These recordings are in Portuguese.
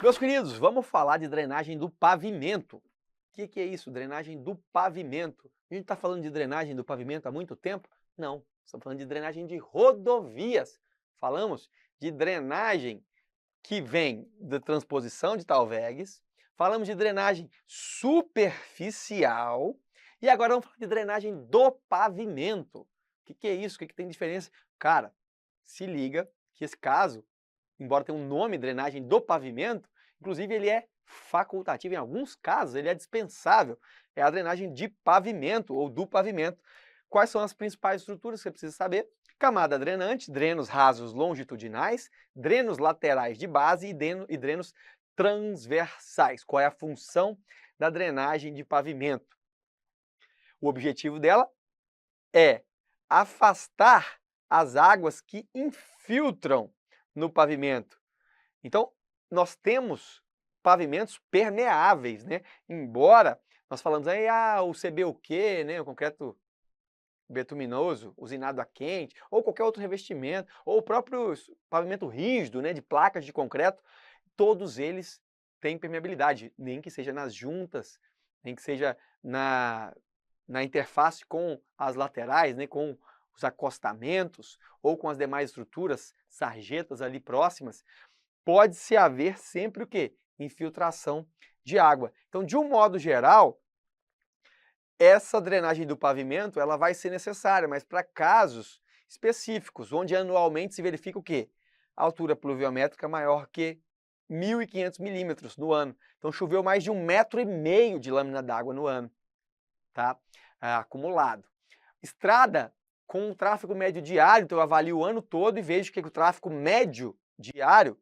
Meus queridos, vamos falar de drenagem do pavimento. O que é isso? Drenagem do pavimento. A gente está falando de drenagem do pavimento há muito tempo? Não, estamos falando de drenagem de rodovias. Falamos de drenagem que vem da transposição de Talveges, falamos de drenagem superficial e agora vamos falar de drenagem do pavimento. O que é isso? O que tem diferença? Cara, se liga que esse caso, embora tenha um nome, drenagem do pavimento, inclusive ele é facultativo, em alguns casos ele é dispensável, é a drenagem de pavimento ou do pavimento. Quais são as principais estruturas que você precisa saber? Camada drenante, drenos rasos longitudinais, drenos laterais de base e drenos transversais. Qual é a função da drenagem de pavimento? O objetivo dela é afastar as águas que infiltram no pavimento. Então, nós temos pavimentos permeáveis, né? Embora nós falamos aí, o CBUQ, né? O concreto betuminoso, usinado a quente, ou qualquer outro revestimento, ou o próprio pavimento rígido, né? De placas de concreto, todos eles têm permeabilidade, nem que seja nas juntas, nem que seja na interface com as laterais, né? Com os acostamentos, ou com as demais estruturas, sarjetas ali próximas, pode-se haver sempre o quê? Infiltração de água. Então, de um modo geral, essa drenagem do pavimento ela vai ser necessária, mas para casos específicos, onde anualmente se verifica o quê? A altura pluviométrica maior que 1.500 milímetros no ano. Então, choveu mais de 1,5 metro de lâmina d'água no ano, tá? Acumulado. Estrada com um tráfego médio diário, então eu avalio o ano todo e vejo que o tráfego médio diário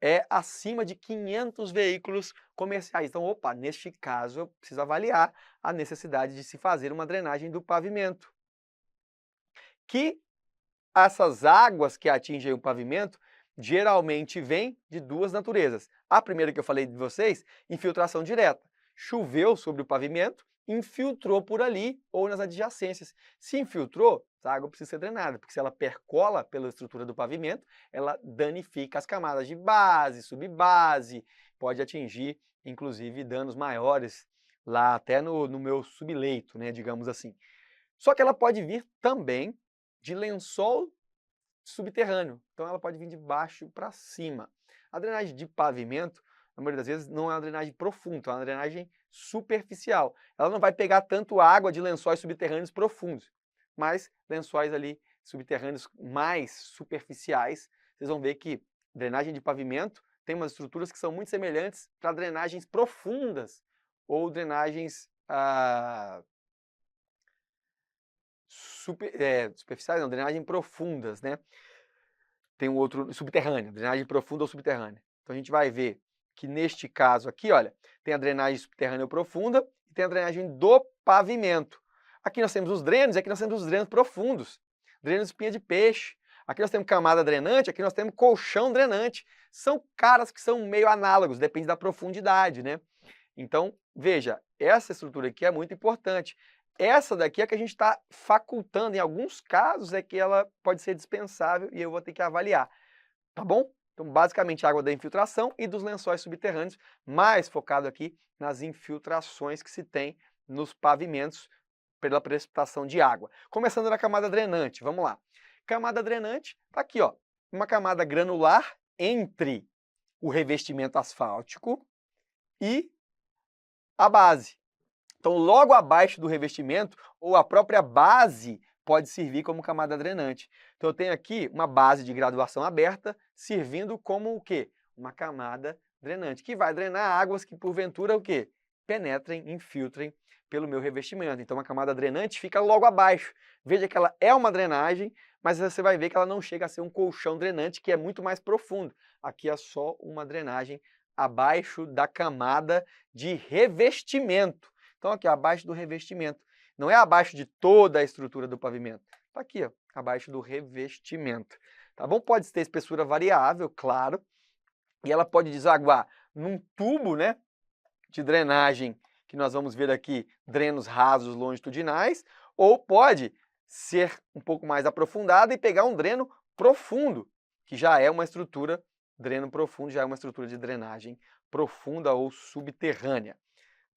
é acima de 500 veículos comerciais. Então, opa, neste caso eu preciso avaliar a necessidade de se fazer uma drenagem do pavimento. Que essas águas que atingem o pavimento geralmente vêm de duas naturezas. A primeira que eu falei de vocês, infiltração direta. Choveu sobre o pavimento, infiltrou por ali ou nas adjacências. Se infiltrou, a água precisa ser drenada, porque se ela percola pela estrutura do pavimento, ela danifica as camadas de base, subbase, pode atingir, inclusive, danos maiores lá até no meu subleito, né, digamos assim. Só que ela pode vir também de lençol subterrâneo, então ela pode vir de baixo para cima. A drenagem de pavimento, na maioria das vezes, não é uma drenagem profunda, é uma drenagem superficial. Ela não vai pegar tanto água de lençóis subterrâneos profundos, mas lençóis ali subterrâneos mais superficiais, vocês vão ver que drenagem de pavimento tem umas estruturas que são muito semelhantes para drenagens profundas ou drenagens superficiais, não, drenagem profundas, né? Tem um outro subterrâneo, drenagem profunda ou subterrânea. Então a gente vai ver que neste caso aqui, olha, tem a drenagem subterrânea profunda e tem a drenagem do pavimento. Aqui nós temos os drenos, aqui nós temos os drenos profundos, drenos de espinha de peixe. Aqui nós temos camada drenante, aqui nós temos colchão drenante. São caras que são meio análogos, depende da profundidade, né? Então, veja, essa estrutura aqui é muito importante. Essa daqui é que a gente está facultando, em alguns casos é que ela pode ser dispensável e eu vou ter que avaliar, tá bom? Então, basicamente, água da infiltração e dos lençóis subterrâneos, mais focado aqui nas infiltrações que se tem nos pavimentos pela precipitação de água. Começando na camada drenante, vamos lá. Camada drenante, tá aqui, ó, uma camada granular entre o revestimento asfáltico e a base. Então, logo abaixo do revestimento, ou a própria base pode servir como camada drenante. Então, eu tenho aqui uma base de graduação aberta, servindo como o quê? Uma camada drenante, que vai drenar águas que, porventura, o quê? Penetrem, infiltrem pelo meu revestimento. Então, a camada drenante fica logo abaixo. Veja que ela é uma drenagem, mas você vai ver que ela não chega a ser um colchão drenante, que é muito mais profundo. Aqui é só uma drenagem abaixo da camada de revestimento. Então, aqui, abaixo do revestimento. Não é abaixo de toda a estrutura do pavimento. Está aqui, ó, abaixo do revestimento. Tá bom? Pode ter espessura variável, claro. E ela pode desaguar num tubo, né, de drenagem, que nós vamos ver aqui, drenos rasos longitudinais, ou pode ser um pouco mais aprofundada e pegar um dreno profundo, que já é uma estrutura dreno profundo já é uma estrutura de drenagem profunda ou subterrânea.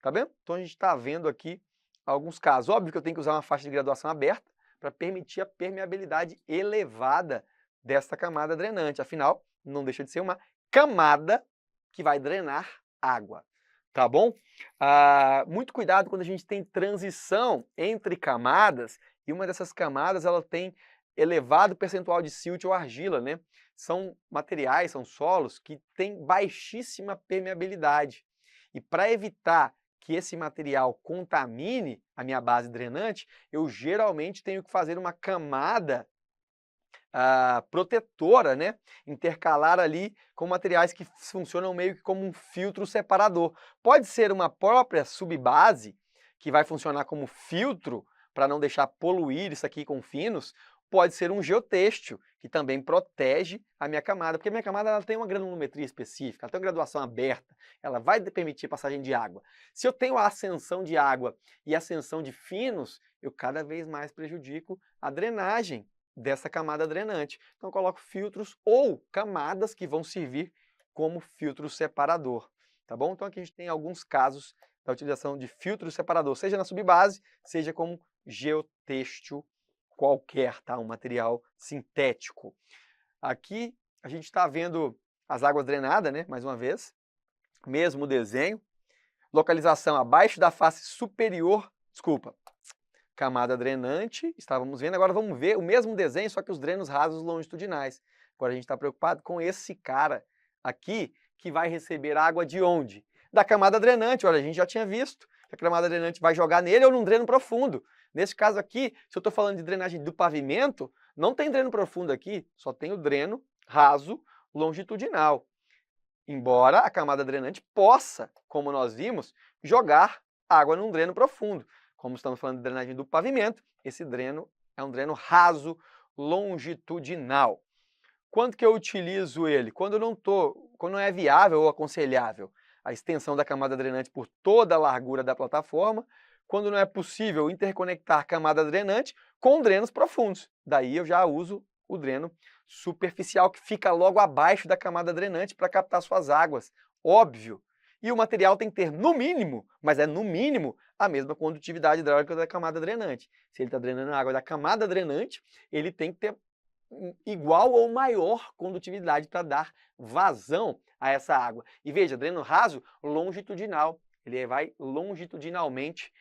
Tá vendo? Então a gente está vendo aqui alguns casos. Óbvio que eu tenho que usar uma faixa de graduação aberta para permitir a permeabilidade elevada desta camada drenante. Afinal, não deixa de ser uma camada que vai drenar água. Tá bom? Muito cuidado quando a gente tem transição entre camadas e uma dessas camadas ela tem elevado percentual de silt ou argila, né? São materiais, são solos que têm baixíssima permeabilidade. E para evitar que esse material contamine a minha base drenante, eu geralmente tenho que fazer uma camada protetora, né? Intercalar ali com materiais que funcionam meio que como um filtro separador. Pode ser uma própria subbase, que vai funcionar como filtro para não deixar poluir isso aqui com finos. Pode ser um geotêxtil, que também protege a minha camada, porque a minha camada ela tem uma granulometria específica, ela tem uma graduação aberta, ela vai permitir passagem de água. Se eu tenho a ascensão de água e ascensão de finos, eu cada vez mais prejudico a drenagem dessa camada drenante. Então eu coloco filtros ou camadas que vão servir como filtro separador, tá bom? Então aqui a gente tem alguns casos da utilização de filtro separador, seja na subbase, seja como geotêxtil qualquer, tá? Um material sintético. Aqui a gente está vendo as águas drenadas, né? Mais uma vez, mesmo desenho, localização abaixo da face superior, camada drenante, estávamos vendo, agora vamos ver o mesmo desenho, só que os drenos rasos longitudinais. Agora a gente está preocupado com esse cara aqui, que vai receber água de onde? Da camada drenante. Olha, a gente já tinha visto que a camada drenante vai jogar nele ou num dreno profundo. Nesse caso aqui, se eu estou falando de drenagem do pavimento, não tem dreno profundo aqui, só tem o dreno raso longitudinal. Embora a camada drenante possa, como nós vimos, jogar água num dreno profundo. Como estamos falando de drenagem do pavimento, esse dreno é um dreno raso longitudinal. Quando que eu utilizo ele? Quando não é viável ou aconselhável a extensão da camada drenante por toda a largura da plataforma, quando não é possível interconectar camada drenante com drenos profundos. Daí eu já uso o dreno superficial, que fica logo abaixo da camada drenante para captar suas águas. Óbvio. E o material tem que ter, no mínimo, mas é no mínimo, a mesma condutividade hidráulica da camada drenante. Se ele está drenando a água da camada drenante, ele tem que ter igual ou maior condutividade para dar vazão a essa água. E veja, dreno raso longitudinal. Ele vai longitudinalmente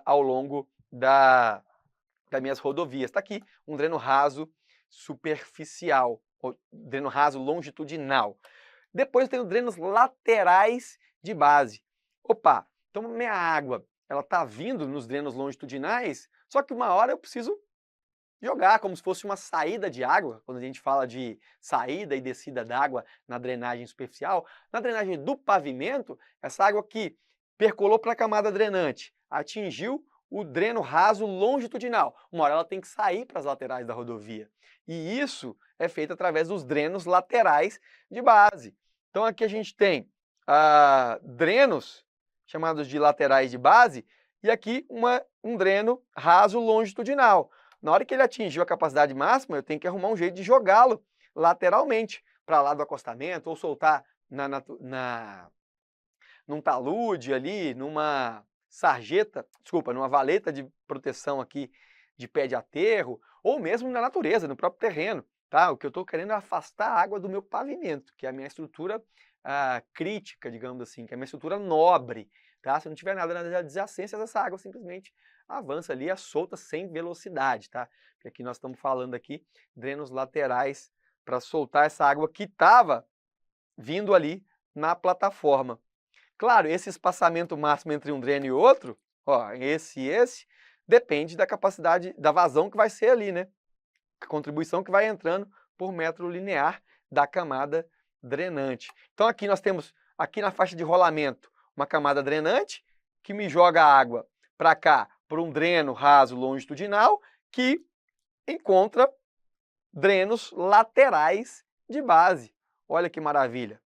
ao longo das minhas rodovias. Está aqui um dreno raso superficial, dreno raso longitudinal. Depois tem os drenos laterais de base. Opa, então minha água ela está vindo nos drenos longitudinais, só que uma hora eu preciso jogar como se fosse uma saída de água, quando a gente fala de saída e descida d'água na drenagem superficial. Na drenagem do pavimento, essa água que percolou para a camada drenante, atingiu o dreno raso longitudinal. Uma hora ela tem que sair para as laterais da rodovia. E isso é feito através dos drenos laterais de base. Então aqui a gente tem drenos chamados de laterais de base e aqui um dreno raso longitudinal. Na hora que ele atingiu a capacidade máxima, eu tenho que arrumar um jeito de jogá-lo lateralmente, para lá do acostamento, ou soltar num talude ali, numa numa valeta de proteção aqui de pé de aterro, ou mesmo na natureza, no próprio terreno. Tá? O que eu estou querendo é afastar a água do meu pavimento, que é a minha estrutura crítica, digamos assim, que é a minha estrutura nobre. Tá? Se não tiver nada nas adjacências, essa água simplesmente avança ali, é solta sem velocidade. Tá? Porque aqui nós estamos falando aqui drenos laterais para soltar essa água que estava vindo ali na plataforma. Claro, esse espaçamento máximo entre um dreno e outro, ó, esse e esse, depende da capacidade, da vazão que vai ser ali, né? A contribuição que vai entrando por metro linear da camada drenante. Então aqui nós temos, aqui na faixa de rolamento, uma camada drenante que me joga água para cá, por um dreno raso longitudinal, que encontra drenos laterais de base. Olha que maravilha.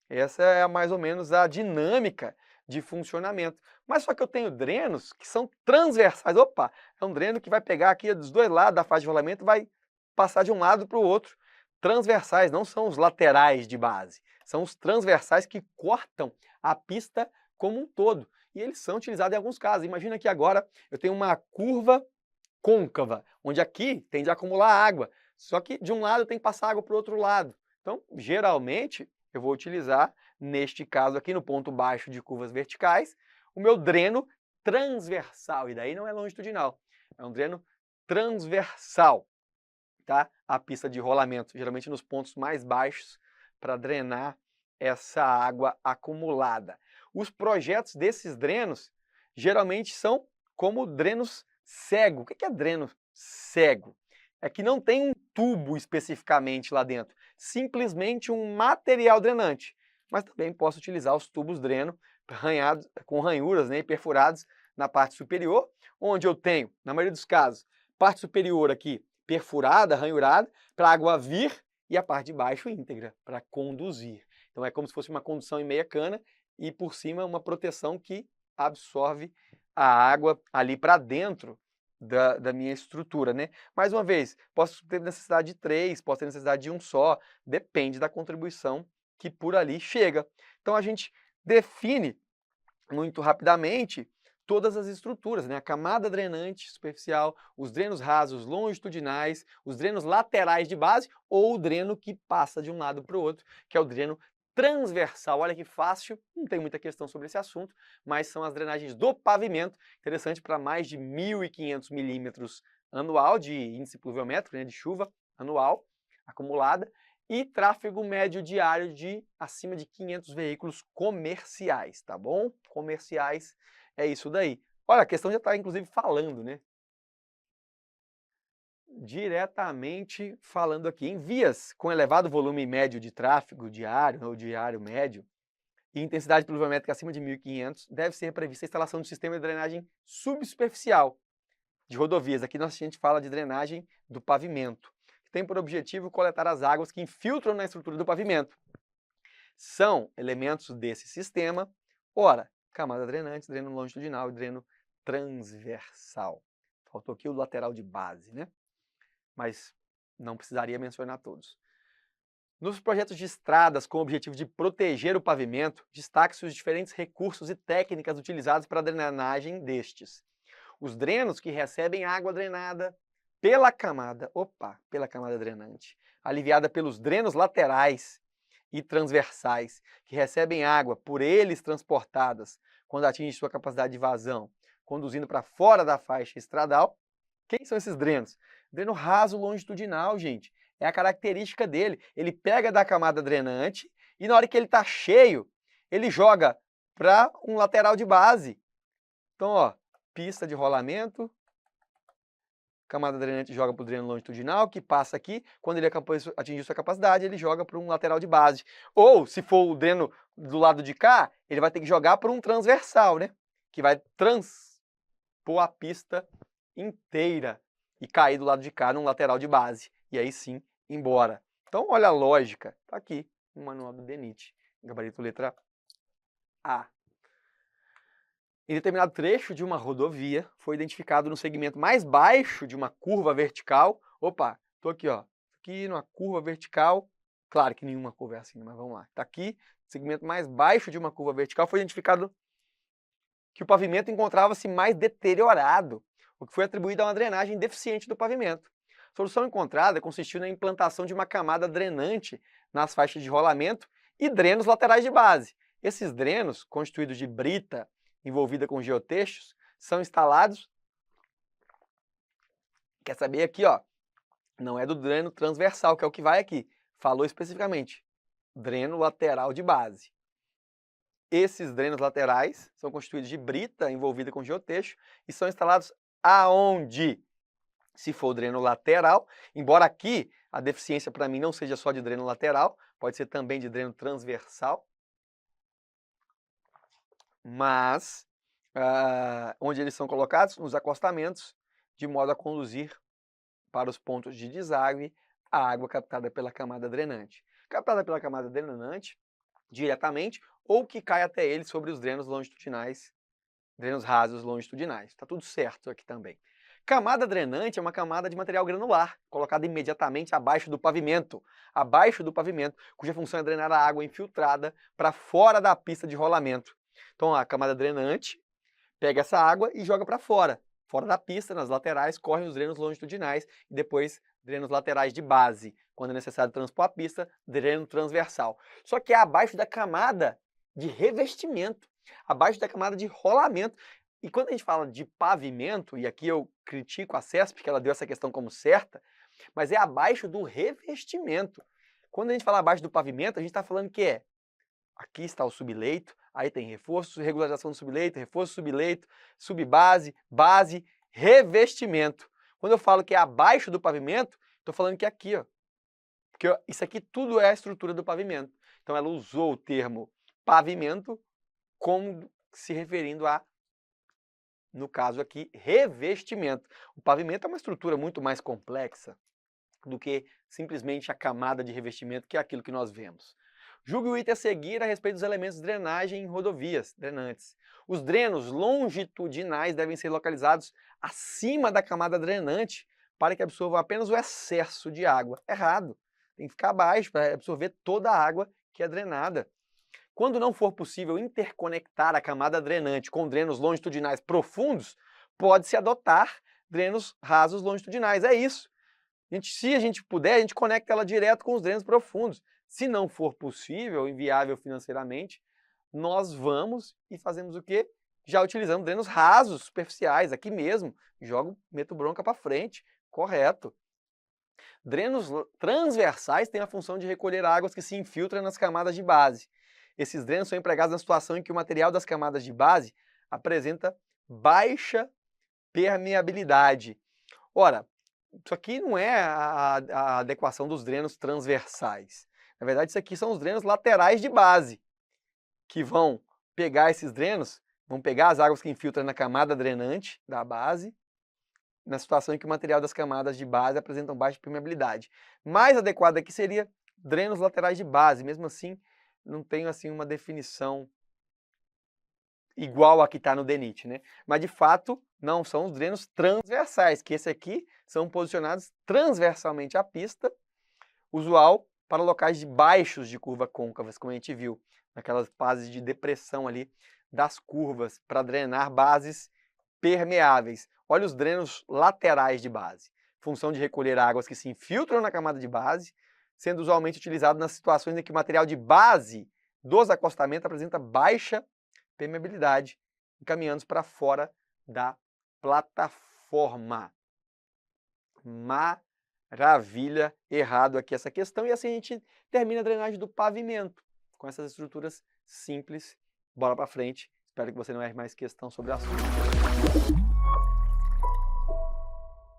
Essa é mais ou menos a dinâmica de funcionamento. Mas só que eu tenho drenos que são transversais. Opa, é um dreno que vai pegar aqui dos dois lados da faixa de rolamento e vai passar de um lado para o outro. transversais, não são os laterais de base, são os transversais que cortam a pista como um todo. E eles são utilizados em alguns casos. Imagina que agora eu tenho uma curva côncava, onde aqui tende a acumular água, só que de um lado tem que passar água para o outro lado. Então, geralmente, eu vou utilizar, neste caso aqui, no ponto baixo de curvas verticais, o meu dreno transversal, e daí não é longitudinal, é um dreno transversal, tá? A pista de rolamento, geralmente nos pontos mais baixos, para drenar essa água acumulada. Os projetos desses drenos, geralmente são como drenos cego. O que é dreno cego? É que não tem um tubo especificamente lá dentro, simplesmente um material drenante. Mas também posso utilizar os tubos dreno com ranhuras, né, e perfurados na parte superior, onde eu tenho, na maioria dos casos, parte superior aqui perfurada, ranhurada, para a água vir, e a parte de baixo íntegra, para conduzir. Então é como se fosse uma condução em meia cana e por cima uma proteção que absorve a água ali para dentro da minha estrutura, né? Mais uma vez, posso ter necessidade de 3, posso ter necessidade de um só, depende da contribuição que por ali chega. Então a gente define muito rapidamente todas as estruturas, né? A camada drenante superficial, os drenos rasos longitudinais, os drenos laterais de base ou o dreno que passa de um lado para o outro, que é o dreno transversal. Olha que fácil, não tem muita questão sobre esse assunto, mas são as drenagens do pavimento, interessante para mais de 1.500 milímetros anual de índice pluviométrico, né, de chuva anual acumulada, e tráfego médio diário de acima de 500 veículos comerciais, tá bom? Comerciais é isso daí. Olha, a questão já está inclusive falando, né? Diretamente falando aqui, em vias com elevado volume médio de tráfego diário ou diário médio e intensidade pluviométrica acima de 1.500, deve ser prevista a instalação de sistema de drenagem subsuperficial de rodovias. Aqui a gente fala de drenagem do pavimento, que tem por objetivo coletar as águas que infiltram na estrutura do pavimento. São elementos desse sistema, ora, camada drenante, dreno longitudinal e dreno transversal. Faltou aqui o lateral de base, né? Mas não precisaria mencionar todos. Nos projetos de estradas com o objetivo de proteger o pavimento, destaque-se os diferentes recursos e técnicas utilizados para a drenagem destes. Os drenos que recebem água drenada pela camada drenante, aliviada pelos drenos laterais e transversais, que recebem água por eles transportadas quando atinge sua capacidade de vazão, conduzindo para fora da faixa estradal. Quem são esses drenos? Dreno raso longitudinal, gente. É a característica dele. Ele pega da camada drenante e na hora que ele está cheio, ele joga para um lateral de base. Então, ó, pista de rolamento, camada drenante joga para o dreno longitudinal, que passa aqui, quando ele atingir sua capacidade, ele joga para um lateral de base. Ou, se for o dreno do lado de cá, ele vai ter que jogar para um transversal, né? Que vai transpor a pista inteira e cair do lado de cá num lateral de base. E aí sim, embora. Então, olha a lógica. Está aqui no manual do DENIT, gabarito letra A. Em determinado trecho de uma rodovia, foi identificado no segmento mais baixo de uma curva vertical. Opa, estou aqui, ó. Aqui numa curva vertical. Claro que nenhuma curva é assim, mas vamos lá. Está aqui, segmento mais baixo de uma curva vertical, foi identificado que o pavimento encontrava-se mais deteriorado, o que foi atribuído a uma drenagem deficiente do pavimento. A solução encontrada consistiu na implantação de uma camada drenante nas faixas de rolamento e drenos laterais de base. Esses drenos, constituídos de brita envolvida com geotextos, são instalados. Quer saber aqui, ó? Não é do dreno transversal, que é o que vai aqui. Falou especificamente. Dreno lateral de base. Esses drenos laterais são constituídos de brita envolvida com geotexto e são instalados aonde? Se for o dreno lateral, embora aqui a deficiência para mim não seja só de dreno lateral, pode ser também de dreno transversal, mas onde eles são colocados? Nos acostamentos, de modo a conduzir para os pontos de deságue a água captada pela camada drenante. Captada pela camada drenante diretamente ou que cai até ele sobre os drenos longitudinais, drenos rasos longitudinais. Está tudo certo aqui também. Camada drenante é uma camada de material granular, colocada imediatamente abaixo do pavimento, cuja função é drenar a água infiltrada para fora da pista de rolamento. Então a camada drenante pega essa água e joga para fora. Fora da pista, nas laterais, correm os drenos longitudinais e depois drenos laterais de base. Quando é necessário transpor a pista, dreno transversal. Só que é abaixo da camada de revestimento, abaixo da camada de rolamento. E quando a gente fala de pavimento, e aqui eu critico a CESP, porque ela deu essa questão como certa, mas é abaixo do revestimento. Quando a gente fala abaixo do pavimento, a gente está falando que aqui está o subleito, aí tem reforço, regularização do subleito, reforço subleito, subbase, base, revestimento. Quando eu falo que é abaixo do pavimento, estou falando que é aqui, ó. Porque isso aqui tudo é a estrutura do pavimento. Então ela usou o termo pavimento como se referindo a, no caso aqui, revestimento. O pavimento é uma estrutura muito mais complexa do que simplesmente a camada de revestimento, que é aquilo que nós vemos. Julgue o item a seguir a respeito dos elementos de drenagem em rodovias drenantes. Os drenos longitudinais devem ser localizados acima da camada drenante para que absorvam apenas o excesso de água. Errado. Tem que ficar abaixo para absorver toda a água que é drenada. Quando não for possível interconectar a camada drenante com drenos longitudinais profundos, pode-se adotar drenos rasos longitudinais. É isso. Se a gente puder, a gente conecta ela direto com os drenos profundos. Se não for possível, inviável financeiramente, nós vamos e fazemos o quê? Já utilizamos drenos rasos, superficiais, aqui mesmo. Meto bronca para frente, correto. Drenos transversais têm a função de recolher águas que se infiltram nas camadas de base. Esses drenos são empregados na situação em que o material das camadas de base apresenta baixa permeabilidade. Ora, isso aqui não é a adequação dos drenos transversais. Na verdade, isso aqui são os drenos laterais de base, que vão pegar esses drenos, vão pegar as águas que infiltram na camada drenante da base, na situação em que o material das camadas de base apresentam baixa permeabilidade. Mais adequado aqui seria drenos laterais de base. Mesmo assim, não tenho assim uma definição igual a que está no DENIT, né? Mas de fato, não são os drenos transversais, que esse aqui são posicionados transversalmente à pista, usual para locais de baixos de curva côncavas, como a gente viu, naquelas fases de depressão ali das curvas, para drenar bases permeáveis. Olha os drenos laterais de base. Função de recolher águas que se infiltram na camada de base, sendo usualmente utilizado nas situações em que o material de base dos acostamentos apresenta baixa permeabilidade, encaminhando para fora da plataforma. Maravilha, errado aqui essa questão. E assim a gente termina a drenagem do pavimento, com essas estruturas simples. Bora para frente. Espero que você não erre mais questão sobre o assunto.